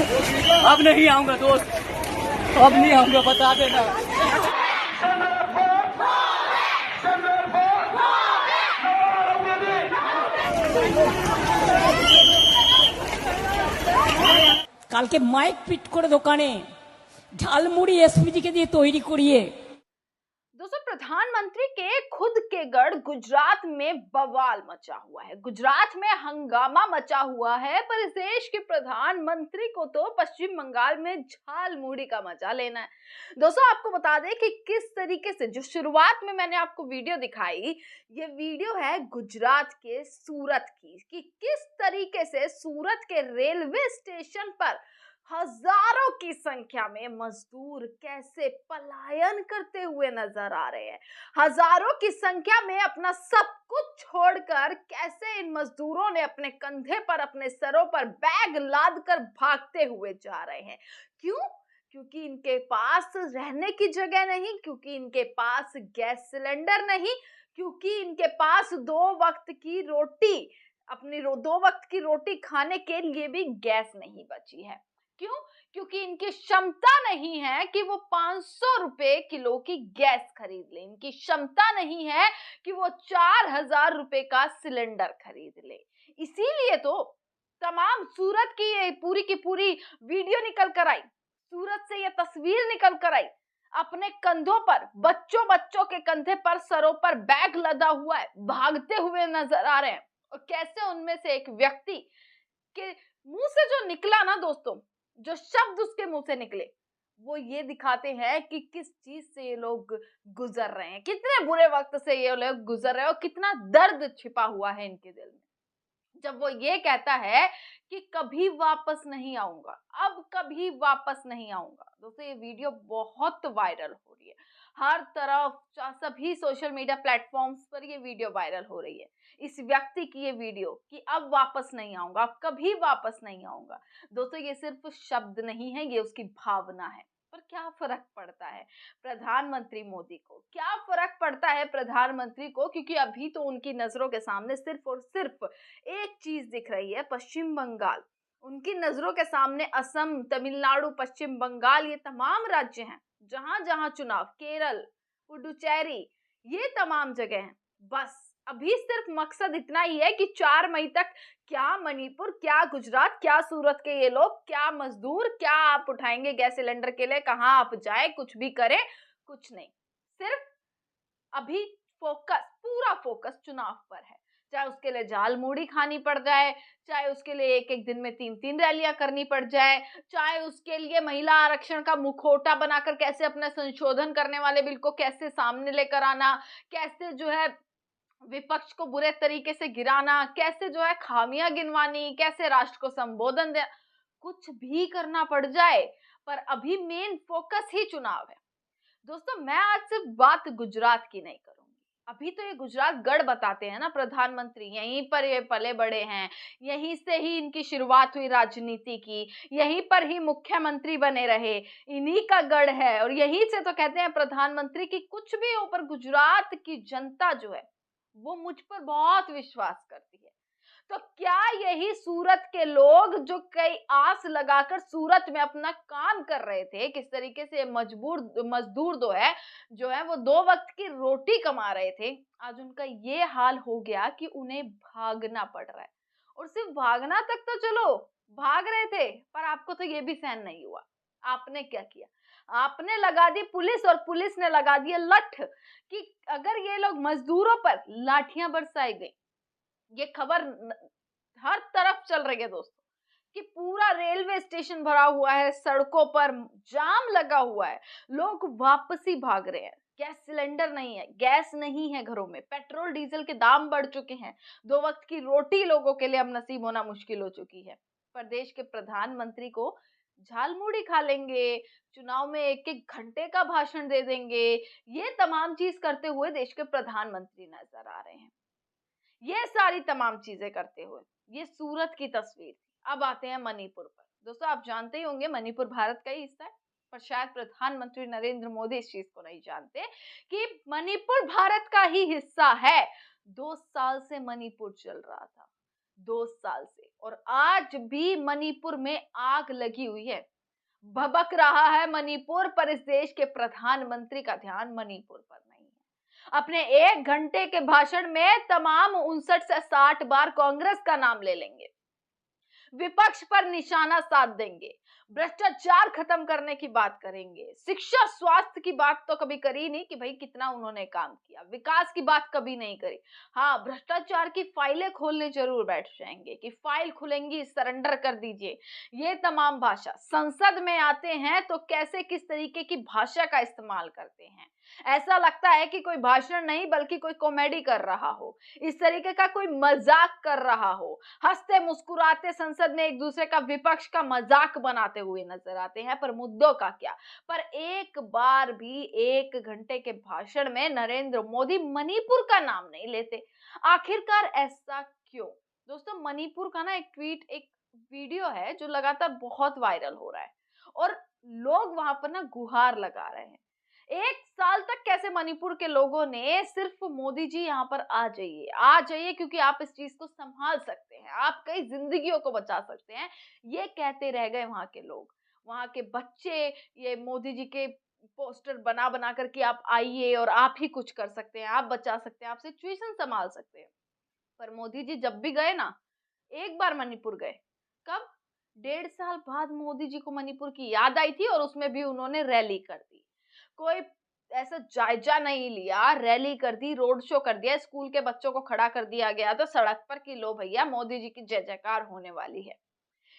अब नहीं आऊंगा दोस्त, अब नहीं आऊंगा, बता देना। কালকে মাইক পিট করে দোকানে ঝালমুড়ি এসপিজি के দিয়ে তৈরি করিয়ে। दोस्तों, प्रधानमंत्री के खुद के गढ़ गुजरात में बवाल मचा हुआ है, गुजरात में हंगामा मचा हुआ है। पर इस देश के प्रधानमंत्री को तो पश्चिम बंगाल में झाल मुड़ी का मजा लेना है। दोस्तों, आपको बता दें कि किस तरीके से जो शुरुआत में मैंने आपको वीडियो दिखाई, ये वीडियो है गुजरात के सूरत की, कि किस तरीके से सूरत के रेलवे स्टेशन पर हजारों की संख्या में मजदूर कैसे पलायन करते हुए नजर आ रहे हैं। हजारों की संख्या में अपना सब कुछ छोड़कर कैसे इन मजदूरों ने अपने कंधे पर, अपने सरों पर बैग लाद कर भागते हुए जा रहे हैं। क्यों? क्योंकि इनके पास रहने की जगह नहीं, क्योंकि इनके पास गैस सिलेंडर नहीं, क्योंकि इनके पास दो वक्त की रोटी खाने के लिए भी गैस नहीं बची है। क्यों? क्योंकि इनकी क्षमता नहीं है कि वो 500 रुपए किलो की गैस खरीद ले, इनकी क्षमता नहीं है कि वो 4000 रुपए का सिलेंडर खरीद ले। इसीलिए तो तमाम सूरत की ये पूरी की पूरी वीडियो निकल कर आई, सूरत से ये तस्वीर निकल कर आई। अपने कंधों पर, बच्चों के कंधे पर, सरों पर बैग लदा हुआ है, भागते हुए नजर आ रहे हैं। और कैसे उनमें से एक व्यक्ति के मुंह से जो निकला ना दोस्तों, जो शब्द उसके मुंह से निकले, वो ये दिखाते हैं कि किस चीज से ये लोग गुजर रहे हैं, कितने बुरे वक्त से ये लोग गुजर रहे हैं और कितना दर्द छिपा हुआ है इनके दिल में। जब वो ये कहता है कि कभी वापस नहीं आऊंगा, अब कभी वापस नहीं आऊंगा। दोस्तों, ये वीडियो बहुत वायरल हो रही है, हर तरफ सभी सोशल मीडिया प्लेटफॉर्म्स पर ये वीडियो वायरल हो रही है। इस व्यक्ति की ये वीडियो कि अब वापस नहीं आऊंगा, अब कभी वापस नहीं आऊंगा। दोस्तों, ये सिर्फ शब्द नहीं है, ये उसकी भावना है। पर क्या फर्क पड़ता है प्रधानमंत्री मोदी को, क्या फर्क पड़ता है प्रधानमंत्री को? क्योंकि अभी तो उनकी नजरों के सामने सिर्फ और सिर्फ एक चीज दिख रही है, पश्चिम बंगाल। उनकी नजरों के सामने असम, तमिलनाडु, पश्चिम बंगाल, ये तमाम राज्य हैं जहां जहां चुनाव, केरल, पुडुचेरी, ये तमाम जगह हैं। बस अभी सिर्फ मकसद इतना ही है कि 4 मई तक क्या मणिपुर, क्या गुजरात, क्या सूरत के ये लोग, क्या मजदूर, क्या आप उठाएंगे गैस सिलेंडर के लिए, कहां आप जाए, कुछ भी करें, कुछ नहीं। सिर्फ अभी पूरा फोकस चुनाव पर है। चाहे उसके लिए जाल मूड़ी खानी पड़ जाए, चाहे उसके लिए एक एक दिन में 3-3 रैलियां करनी पड़ जाए, चाहे उसके लिए महिला आरक्षण का मुखौटा बनाकर कैसे अपना संशोधन करने वाले बिल को कैसे सामने लेकर आना, कैसे जो है विपक्ष को बुरे तरीके से गिराना, कैसे जो है खामियां गिनवानी, कैसे राष्ट्र को संबोधन देना, कुछ भी करना पड़ जाए, पर अभी मेन फोकस ही चुनाव है। दोस्तों, मैं आज सिर्फ बात गुजरात की नहीं करूंगी। अभी तो ये गुजरात गढ़ बताते हैं ना प्रधानमंत्री, यहीं पर ये पले बड़े हैं, यहीं से ही इनकी शुरुआत हुई राजनीति की, यहीं पर ही मुख्यमंत्री बने रहे, इन्हीं का गढ़ है। और यहीं से तो कहते हैं प्रधानमंत्री की कुछ भी हो, पर गुजरात की जनता जो है वो मुझ पर बहुत विश्वास करती है। तो क्या यही सूरत के लोग जो कई आस लगाकर सूरत में अपना काम कर रहे थे, किस तरीके से मजदूर जो है वो 2 वक्त की रोटी कमा रहे थे, आज उनका ये हाल हो गया कि उन्हें भागना पड़ रहा है। और सिर्फ भागना तक तो चलो, भाग रहे थे, पर आपको तो ये भी सहन नहीं हुआ। आपने क्या किया? आपने लगा दी पुलिस, और पुलिस ने लगा दिया लठ, कि अगर ये लोग मजदूरों पर लाठियां बरसाई गई। ये खबर हर तरफ चल रही है दोस्तों, कि पूरा रेलवे स्टेशन भरा हुआ है, सड़कों पर जाम लगा हुआ है, लोग वापसी भाग रहे हैं। गैस सिलेंडर नहीं है, गैस नहीं है घरों में, पेट्रोल डीजल के दाम बढ़ चुके हैं, 2 वक्त की रोटी लोगों के लिए अब नसीब होना मुश्किल हो चुकी है। प्रदेश के प्रधानमंत्री को झालमुड़ी खा लेंगे, चुनाव में 1-1 घंटे का भाषण दे देंगे, ये तमाम चीज करते हुए देश के प्रधानमंत्री नजर आ रहे हैं। ये सारी तमाम चीजें करते हुए ये सूरत की तस्वीर थी। अब आते हैं मणिपुर पर। दोस्तों, आप जानते ही होंगे मणिपुर भारत का ही हिस्सा है, पर शायद प्रधानमंत्री नरेंद्र मोदी इस चीज को नहीं जानते कि मणिपुर भारत का ही हिस्सा है। 2 साल से मणिपुर चल रहा था, 2 साल से, और आज भी मणिपुर में आग लगी हुई है। भभक रहा है मणिपुर, पर इस देश के प्रधानमंत्री का ध्यान मणिपुर पर नहीं है। अपने 1 घंटे के भाषण में तमाम 59 से 60 बार कांग्रेस का नाम ले लेंगे, विपक्ष पर निशाना साध देंगे, भ्रष्टाचार खत्म करने की बात करेंगे, शिक्षा स्वास्थ्य की बात तो कभी करी नहीं कि भाई कितना उन्होंने काम किया, विकास की बात कभी नहीं करी। हाँ, भ्रष्टाचार की फाइलें खोलने जरूर बैठ जाएंगे कि फाइल खुलेंगी, सरेंडर कर दीजिए। ये तमाम भाषा संसद में आते हैं तो कैसे किस तरीके की भाषा का इस्तेमाल करते हैं, ऐसा लगता है कि कोई भाषण नहीं बल्कि कोई कॉमेडी कर रहा हो, इस तरीके का कोई मजाक कर रहा हो। हंसते मुस्कुराते संसद में एक दूसरे का, विपक्ष का मजाक बनाते हुए नजर आते हैं, पर मुद्दों का क्या। पर एक बार भी 1 घंटे के भाषण में नरेंद्र मोदी मणिपुर का नाम नहीं लेते। आखिरकार ऐसा क्यों? दोस्तों, मणिपुर का ना एक ट्वीट, एक वीडियो है जो लगातार बहुत वायरल हो रहा है और लोग वहां पर ना गुहार लगा रहे हैं। 1 साल तक कैसे मणिपुर के लोगों ने सिर्फ मोदी जी यहाँ पर आ जाइए क्योंकि आप इस चीज को संभाल सकते हैं, आप कई जिंदगियों को बचा सकते हैं, ये कहते रह गए वहां के लोग, वहां के बच्चे। ये मोदी जी के पोस्टर बना बना कर कि आप आइए और आप ही कुछ कर सकते हैं, आप बचा सकते हैं, आप सिचुएशन संभाल सकते हैं। पर मोदी जी जब भी गए ना, एक बार मणिपुर गए, कब? 1.5 साल बाद मोदी जी को मणिपुर की याद आई थी और उसमें भी उन्होंने रैली कर दी। कोई ऐसा जायजा नहीं लिया, रैली कर दी, रोड शो कर दिया, स्कूल के बच्चों को खड़ा कर दिया गया तो सड़क पर कि लो भैया मोदी जी की जय जयकार होने वाली है,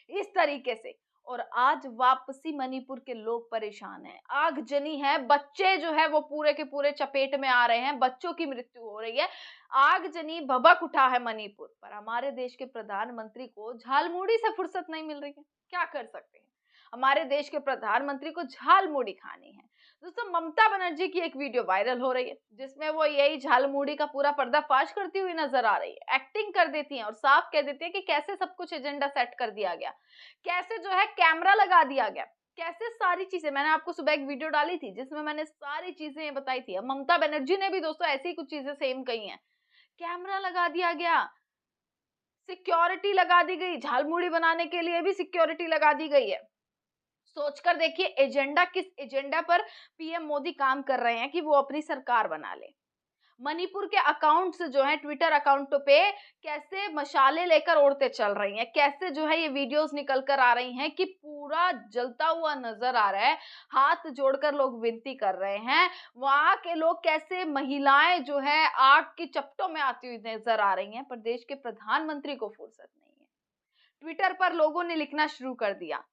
इस तरीके से। और आज वापसी मणिपुर के लोग परेशान हैं, आगजनी है, बच्चे जो है वो पूरे के पूरे चपेट में आ रहे हैं, बच्चों की मृत्यु हो रही है, आगजनी भभक उठा है मणिपुर पर। हमारे देश के प्रधानमंत्री को झालमुड़ी से फुर्सत नहीं मिल रही है, क्या कर सकते हैं? हमारे देश के प्रधानमंत्री को झालमुड़ी खानी है। दोस्तों, ममता बनर्जी की एक वीडियो वायरल हो रही है जिसमें वो यही झालमुड़ी का पूरा पर्दाफाश करती हुई नजर आ रही है, एक्टिंग कर देती हैं और साफ कह देती है कि कैसे सब कुछ एजेंडा सेट कर दिया गया, कैसे जो है कैमरा लगा दिया गया, कैसे सारी चीजें। मैंने आपको सुबह एक वीडियो डाली थी जिसमें मैंने सारी चीजें बताई थी। ममता बनर्जी ने भी दोस्तों ऐसी ही कुछ चीजें सेम कही हैं। कैमरा लगा दिया गया, सिक्योरिटी लगा दी गई, झालमुड़ी बनाने के लिए भी सिक्योरिटी लगा दी गई है। सोचकर देखिए एजेंडा, किस एजेंडा पर पीएम मोदी काम कर रहे हैं कि वो अपनी सरकार बना ले। मणिपुर के अकाउंट्स जो है, ट्विटर अकाउंट पे कैसे मशाले लेकर उड़ते चल रही हैं, कैसे जो है ये वीडियोस निकल कर आ रही हैं कि पूरा जलता हुआ नजर आ रहा है, हाथ जोड़कर लोग विनती कर रहे हैं। वहां के लोग कैसे, महिलाएं जो है आग की चपेटों में आती हुई नजर आ रही हैं, पर देश के प्रधानमंत्री को फुर्सत नहीं है। ट्विटर पर लोगों ने लिखना शुरू कर दिया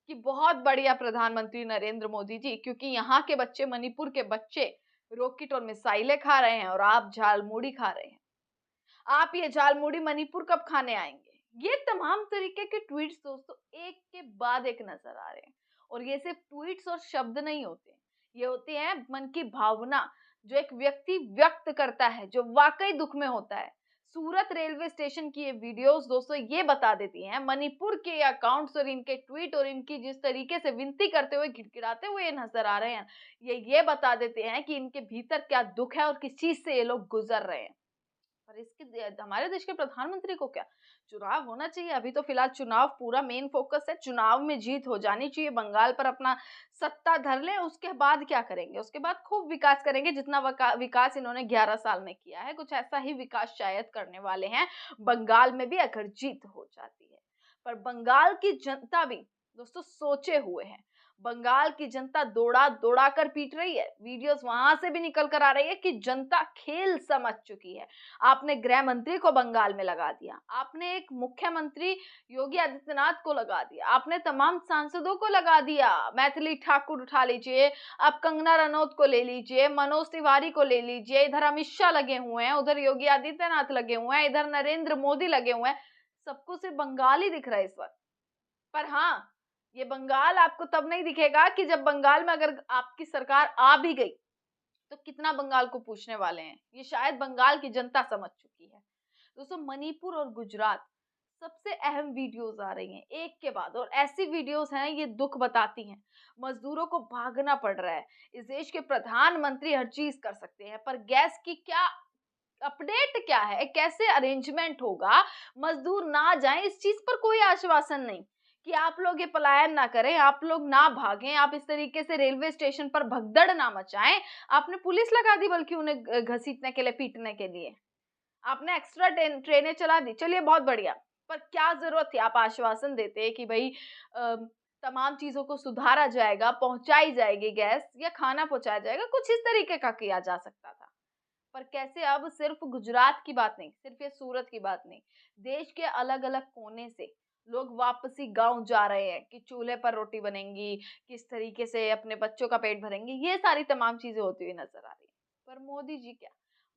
कि बहुत बढ़िया प्रधानमंत्री नरेंद्र मोदी जी, क्योंकि यहाँ के बच्चे, मणिपुर के बच्चे रॉकेट और मिसाइलें खा रहे हैं और आप झालमुड़ी खा रहे हैं। आप ये झालमुड़ी मणिपुर कब खाने आएंगे? ये तमाम तरीके के ट्वीट्स दोस्तों एक के बाद एक नजर आ रहे हैं। और ये सिर्फ ट्वीट्स और शब्द नहीं होते, ये होते हैं मन की भावना जो एक व्यक्ति व्यक्त करता है, जो वाकई दुख में होता है। सूरत रेलवे स्टेशन की ये वीडियोस दोस्तों ये बता देती हैं, मणिपुर के अकाउंट्स और इनके ट्वीट और इनकी जिस तरीके से विनती करते हुए, गिड़गिड़ाते हुए नजर आ रहे हैं, ये बता देते हैं कि इनके भीतर क्या दुख है और किस चीज से ये लोग गुजर रहे हैं। पर इसके हमारे देश के प्रधानमंत्री को क्या, चुनाव होना चाहिए, अभी तो फिलहाल चुनाव पूरा मेन फोकस है, चुनाव में जीत हो जानी चाहिए, बंगाल पर अपना सत्ता धर ले, उसके बाद क्या करेंगे? उसके बाद खूब विकास करेंगे, जितना विकास इन्होंने 11 साल में किया है, कुछ ऐसा ही विकास शायद करने वाले हैं बंगाल में भी अगर जीत हो जाती है। पर बंगाल की जनता भी दोस्तों सोचे हुए है, बंगाल की जनता दौड़ा दौड़ा कर पीट रही है। वीडियोस वहां से भी निकल कर आ रही है कि जनता खेल समझ चुकी है। आपने गृह मंत्री को बंगाल में लगा दिया, आपने एक मुख्यमंत्री योगी आदित्यनाथ को लगा दिया, आपने तमाम सांसदों को लगा दिया। मैथिली ठाकुर उठा लीजिए, आप कंगना रनौत को ले लीजिए, मनोज तिवारी को ले लीजिए, इधर अमित शाह लगे हुए हैं, उधर योगी आदित्यनाथ लगे हुए हैं, इधर नरेंद्र मोदी लगे हुए हैं। सबको सिर्फ बंगाल ही दिख रहा है इस वक्त। पर हाँ, ये बंगाल आपको तब नहीं दिखेगा कि जब बंगाल में अगर आपकी सरकार आ भी गई तो कितना बंगाल को पूछने वाले हैं, ये शायद बंगाल की जनता समझ चुकी है। दोस्तों, मणिपुर और गुजरात सबसे अहम वीडियोस आ रही हैं एक के बाद, और ऐसी वीडियोस हैं ये दुख बताती हैं। मजदूरों को भागना पड़ रहा है, इस देश के प्रधानमंत्री हर चीज कर सकते हैं, पर गैस की क्या अपडेट क्या है, कैसे अरेंजमेंट होगा, मजदूर ना जाएं, इस चीज पर कोई आश्वासन नहीं कि आप लोग ये पलायन ना करें, आप लोग ना भागें, आप इस तरीके से रेलवे स्टेशन पर भगदड़ ना मचाएं। आपने पुलिस लगा दी बल्कि उन्हें घसीटने के लिए, पीटने के लिए आपने एक्स्ट्रा ट्रेनें चला दी, चलिए बहुत बढ़िया। पर क्या जरूरत थी, आप आश्वासन देते कि भाई तमाम चीजों को सुधारा जाएगा, पहुंचाई जाएगी गैस या खाना पहुंचाया जाएगा, कुछ इस तरीके का किया जा सकता था। पर कैसे अब सिर्फ गुजरात की बात नहीं, सिर्फ ये सूरत की बात नहीं, देश के अलग अलग कोने से लोग वापसी गांव जा रहे हैं कि चूल्हे पर रोटी बनेंगी, किस तरीके से अपने बच्चों का पेट भरेंगे, ये सारी तमाम चीजें होती हुई नजर आ रही है। पर मोदी जी क्या,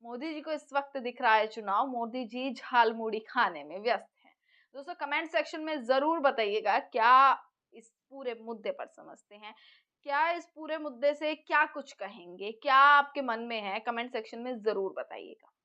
मोदी जी को इस वक्त दिख रहा है चुनाव, मोदी जी झाल मूड़ी खाने में व्यस्त हैं। दोस्तों कमेंट सेक्शन में जरूर बताइएगा क्या इस पूरे मुद्दे पर समझते हैं, क्या इस पूरे मुद्दे से क्या कुछ कहेंगे, क्या आपके मन में है, कमेंट सेक्शन में जरूर बताइएगा।